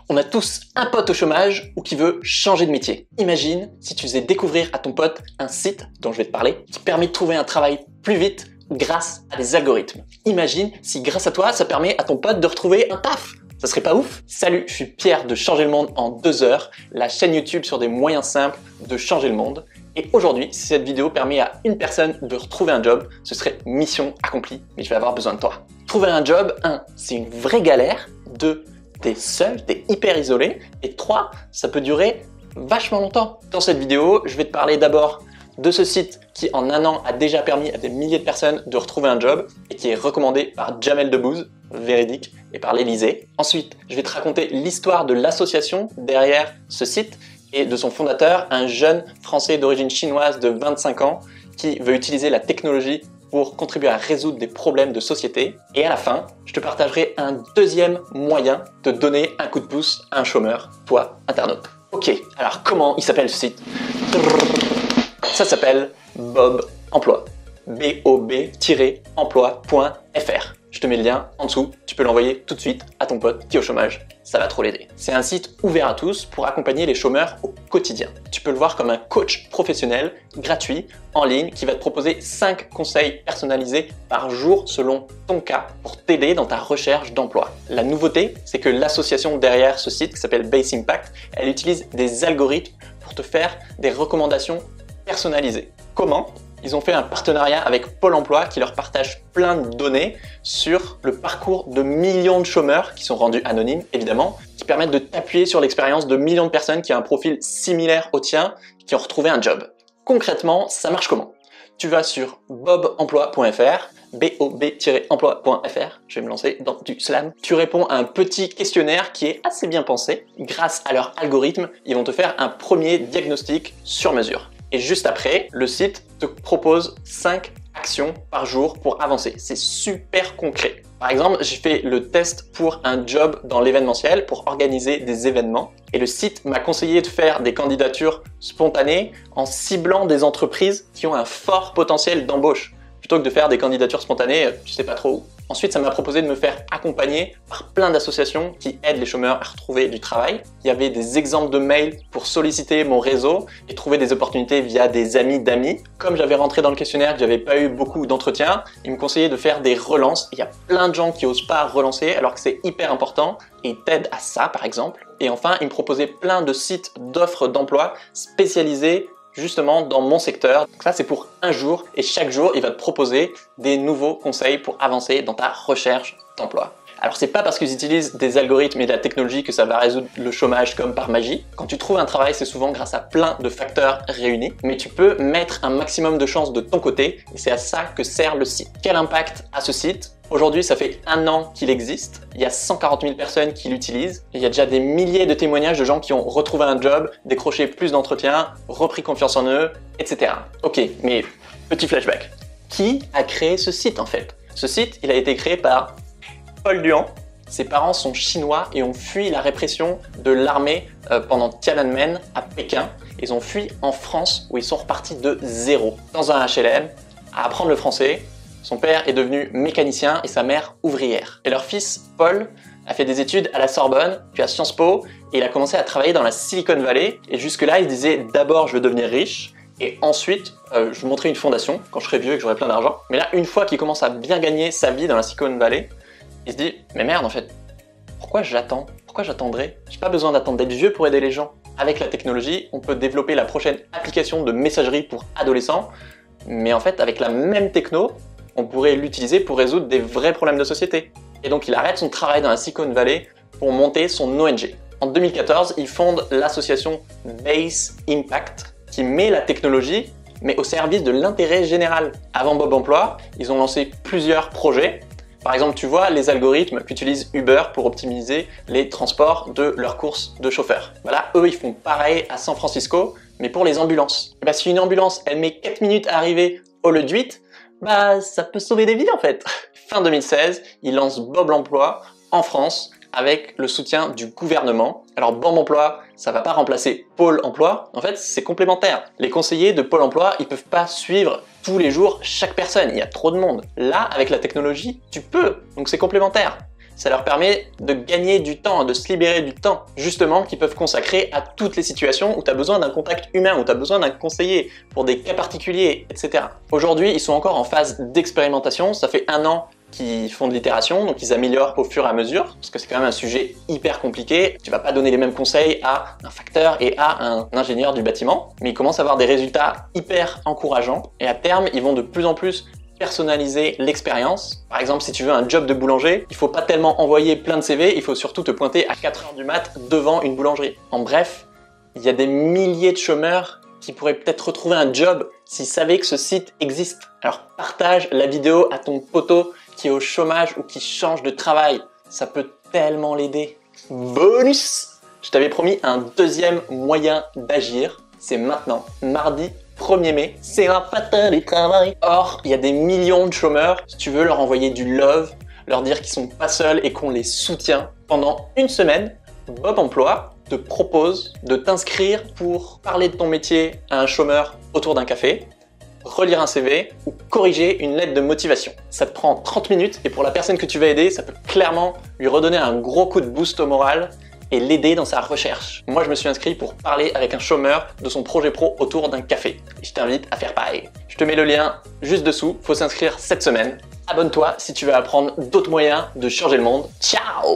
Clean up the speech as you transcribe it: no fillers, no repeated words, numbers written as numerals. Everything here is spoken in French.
On a tous un pote au chômage ou qui veut changer de métier. Imagine si tu faisais découvrir à ton pote un site dont je vais te parler qui permet de trouver un travail plus vite grâce à des algorithmes. Imagine si grâce à toi, ça permet à ton pote de retrouver un taf. Ça serait pas ouf? Salut, je suis Pierre de Changer le Monde en 2 heures, la chaîne YouTube sur des moyens simples de changer le monde. Et aujourd'hui, si cette vidéo permet à une personne de retrouver un job, ce serait mission accomplie, mais je vais avoir besoin de toi. Trouver un job, 1, c'est une vraie galère. 2, t'es seul, t'es hyper isolé. Et 3, ça peut durer vachement longtemps. Dans cette vidéo, je vais te parler d'abord de ce site qui en 1 an a déjà permis à des milliers de personnes de retrouver un job et qui est recommandé par Jamel Debbouze, véridique, et par l'Elysée. Ensuite, je vais te raconter l'histoire de l'association derrière ce site et de son fondateur, un jeune Français d'origine chinoise de 25 ans qui veut utiliser la technologie pour contribuer à résoudre des problèmes de société. Et à la fin, je te partagerai un deuxième moyen de donner un coup de pouce à un chômeur, toi, internaute. Ok, alors comment il s'appelle ce site? Ça s'appelle Bob Emploi. bob-emploi.fr. Je te mets le lien en dessous, tu peux l'envoyer tout de suite à ton pote qui est au chômage, ça va trop l'aider. C'est un site ouvert à tous pour accompagner les chômeurs au quotidien. Tu peux le voir comme un coach professionnel, gratuit, en ligne, qui va te proposer 5 conseils personnalisés par jour selon ton cas pour t'aider dans ta recherche d'emploi. La nouveauté, c'est que l'association derrière ce site qui s'appelle Base Impact, elle utilise des algorithmes pour te faire des recommandations personnalisées. Comment ? Ils ont fait un partenariat avec Pôle emploi qui leur partage plein de données sur le parcours de millions de chômeurs qui sont rendus anonymes, évidemment, qui permettent de t'appuyer sur l'expérience de millions de personnes qui ont un profil similaire au tien, qui ont retrouvé un job. Concrètement, ça marche comment? Tu vas sur bobemploi.fr, bob-emploi.fr, je vais me lancer dans du slam. Tu réponds à un petit questionnaire qui est assez bien pensé. Grâce à leur algorithme, ils vont te faire un premier diagnostic sur mesure. Et juste après, le site te propose 5 actions par jour pour avancer. C'est super concret. Par exemple, j'ai fait le test pour un job dans l'événementiel pour organiser des événements. Et le site m'a conseillé de faire des candidatures spontanées en ciblant des entreprises qui ont un fort potentiel d'embauche. Plutôt que de faire des candidatures spontanées, tu sais pas trop où. Ensuite, ça m'a proposé de me faire accompagner par plein d'associations qui aident les chômeurs à retrouver du travail. Il y avait des exemples de mails pour solliciter mon réseau et trouver des opportunités via des amis d'amis. Comme j'avais rentré dans le questionnaire, que j'avais pas eu beaucoup d'entretiens, ils me conseillaient de faire des relances. Il y a plein de gens qui osent pas relancer alors que c'est hyper important et ils t'aident à ça par exemple. Et enfin, ils me proposaient plein de sites d'offres d'emploi spécialisés justement dans mon secteur. Donc ça, c'est pour un jour et chaque jour, il va te proposer des nouveaux conseils pour avancer dans ta recherche d'emploi. Alors c'est pas parce qu'ils utilisent des algorithmes et de la technologie que ça va résoudre le chômage comme par magie. Quand tu trouves un travail, c'est souvent grâce à plein de facteurs réunis, mais tu peux mettre un maximum de chances de ton côté et c'est à ça que sert le site. Quel impact a ce site? Aujourd'hui, ça fait 1 an qu'il existe, il y a 140 000 personnes qui l'utilisent, il y a déjà des milliers de témoignages de gens qui ont retrouvé un job, décroché plus d'entretiens, repris confiance en eux, etc. Ok, mais petit flashback. Qui a créé ce site en fait? Ce site, il a été créé par Paul Duan. Ses parents sont chinois et ont fui la répression de l'armée pendant Tiananmen à Pékin. Ils ont fui en France où ils sont repartis de zéro, dans un HLM, à apprendre le français. Son père est devenu mécanicien et sa mère ouvrière. Et leur fils, Paul, a fait des études à la Sorbonne, puis à Sciences Po, et il a commencé à travailler dans la Silicon Valley. Et jusque-là, il disait d'abord je veux devenir riche, et ensuite je veux montrer une fondation quand je serai vieux et que j'aurai plein d'argent. Mais là, une fois qu'il commence à bien gagner sa vie dans la Silicon Valley, il se dit mais merde en fait, pourquoi j'attends? Pourquoi j'attendrai? J'ai pas besoin d'attendre d'être vieux pour aider les gens. Avec la technologie, on peut développer la prochaine application de messagerie pour adolescents, mais en fait, avec la même techno, on pourrait l'utiliser pour résoudre des vrais problèmes de société. Et donc il arrête son travail dans la Silicon Valley pour monter son ONG. En 2014, il fonde l'association Base Impact qui met la technologie mais au service de l'intérêt général. Avant Bob Emploi, ils ont lancé plusieurs projets. Par exemple, tu vois les algorithmes qu'utilise Uber pour optimiser les transports de leurs courses de chauffeurs. Voilà, eux ils font pareil à San Francisco, mais pour les ambulances. Et bah, si une ambulance elle met 4 minutes à arriver au lieu de 8, bah ça peut sauver des vies en fait. Fin 2016, il lance Bob l'emploi en France avec le soutien du gouvernement. Alors Bob emploi, ça va pas remplacer Pôle emploi, en fait c'est complémentaire. Les conseillers de Pôle emploi, ils peuvent pas suivre tous les jours chaque personne, il y a trop de monde. Là, avec la technologie, tu peux, donc c'est complémentaire. Ça leur permet de gagner du temps, de se libérer du temps, justement, qu'ils peuvent consacrer à toutes les situations où tu as besoin d'un contact humain, où tu as besoin d'un conseiller, pour des cas particuliers, etc. Aujourd'hui, ils sont encore en phase d'expérimentation. Ça fait 1 an qu'ils font de l'itération, donc ils améliorent au fur et à mesure, parce que c'est quand même un sujet hyper compliqué. Tu vas pas donner les mêmes conseils à un facteur et à un ingénieur du bâtiment, mais ils commencent à avoir des résultats hyper encourageants, et à terme, ils vont de plus en plus personnaliser l'expérience. Par exemple, si tu veux un job de boulanger, il faut pas tellement envoyer plein de CV, il faut surtout te pointer à 4 h du mat devant une boulangerie. En bref, il y a des milliers de chômeurs qui pourraient peut-être retrouver un job s'ils savaient que ce site existe. Alors partage la vidéo à ton poteau qui est au chômage ou qui change de travail. Ça peut tellement l'aider. Bonus! Je t'avais promis un deuxième moyen d'agir. C'est maintenant, mardi 1er mai, c'est un patin du travail. Or, il y a des millions de chômeurs. Si tu veux leur envoyer du love, leur dire qu'ils sont pas seuls et qu'on les soutient, pendant 1 semaine, Bob Emploi te propose de t'inscrire pour parler de ton métier à un chômeur autour d'un café, relire un CV ou corriger une lettre de motivation. Ça te prend 30 minutes et pour la personne que tu vas aider, ça peut clairement lui redonner un gros coup de boost au moral et l'aider dans sa recherche. Moi, je me suis inscrit pour parler avec un chômeur de son projet pro autour d'un café. Et je t'invite à faire pareil. Je te mets le lien juste dessous. Faut s'inscrire cette semaine. Abonne-toi si tu veux apprendre d'autres moyens de changer le monde. Ciao!